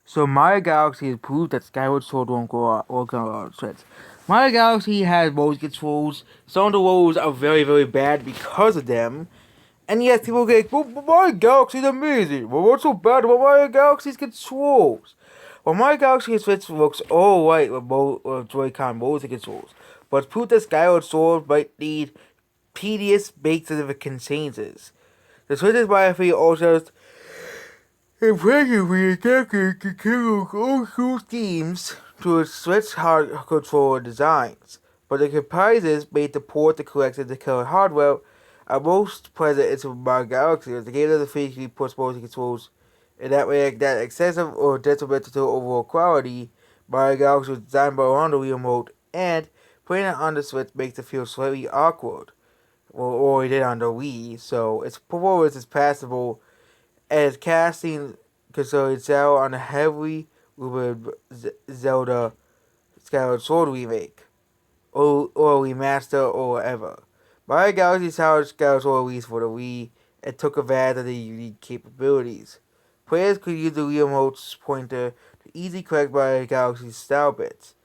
So Mario Galaxy has proved that Skyward Sword won't work on a lot of threats. Mario Galaxy has motion controls. Some of the levels are very, very bad because of them. And yes, people get, but Mario Galaxy is amazing. Well, what's so bad about Mario Galaxy's controls? Well, Mario Galaxy Switch works alright with Joy-Con motion controls, but it's proved that Skyward Sword might need tedious base-specific changes. The Switch's Mario 3 also impressively adapted to Nintendo's old school themes to its Switch hard controller designs, but the comprises made the port the correct and the killer hardware are most present in Super Mario Galaxy, as the game doesn't physically push motion controls in that way that excessive or detrimental to overall quality. Mario Galaxy was designed by on the Wii remote, and putting it on the Switch makes it feel slightly awkward. Or it did on the Wii, so its performance is passable as casting considered Zelda on a heavily rumored Zelda Skyward Sword remake, or remaster, or whatever. Mario Galaxy Skyward Sword released for the Wii and took advantage of the unique capabilities. Players could use the Wii remote's pointer to easily correct Mario Galaxy's style bits.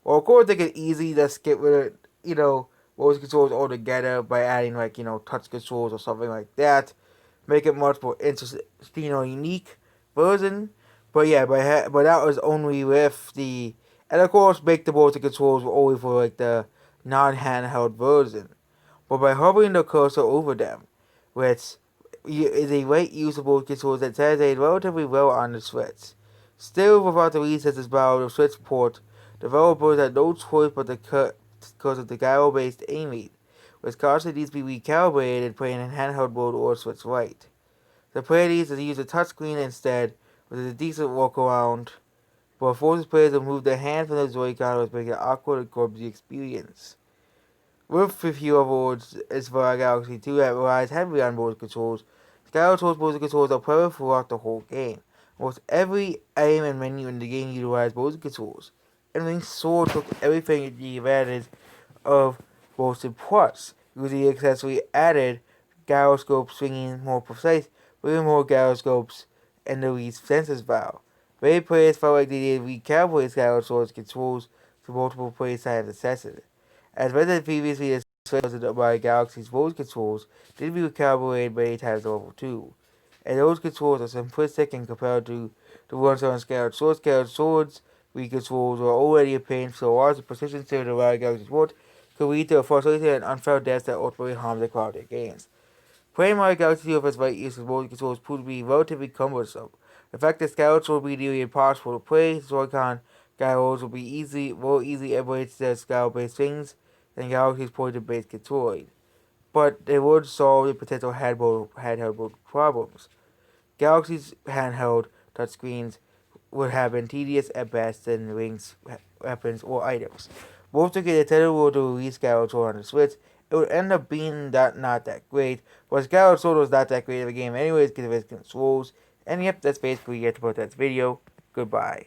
Well, of course, they could easily just get rid of, motion controls altogether by adding, touch controls or something like that. Make it much more interesting, unique version. But yeah, but that was only with the, and of course, make the motion controls only for the non-handheld version. But by hovering the cursor over them, which is a right use of motion controls that translates relatively well on the Switch. Still, without the recesses power of the Switch port, developers had no choice but to cut because of the gyro-based aiming, which constantly needs to be recalibrated playing in handheld mode or Switch Lite. The player needs to use a touchscreen instead, which is a decent workaround, but forces players to move their hand from the Joy-Con, which makes it awkward and clumsy experience. With a few other words, it's for Galaxy 2 that relies heavily on motion controls. Skyward Sword's motion controls are present throughout the whole game. Almost every aim and menu in the game utilizes motion controls. And Sword took everything in the advantage of Motion Plus, using the accessory added gyroscope swinging more precise, with more gyroscopes and the least sensors valve. Many players felt like they needed to recalibrate Skyward Sword's controls to multiple play-side accesses. As mentioned previously, the Switch by Galaxy's voice controls did be recalibrated many times in level 2, and those controls are simplistic and compared to the ones on Skyward Sword. Skyward Sword's Wii controls were already a pain, so large the precision to the Mario Galaxy Sword could lead to a frustrating and unfair death that ultimately harmed the quality of games. Playing Mario Galaxy 2 with its right use of motion controls proved to be relatively cumbersome. The fact that Skyward Sword would be nearly impossible to play, Joy-Con gyros will be more easily emulated to gyro-based things than Galaxy's pointer-based controlling, but they would solve the potential handheld mode problems. Galaxy's handheld touchscreens would have been tedious at best than rings, weapons, or items. Most of the Nintendo were to release Skyward Sword on the Switch, it would end up being not that great, but Skyward Sword was not that great of a game anyways because of its controls. And yep, that's basically it about that video. Goodbye.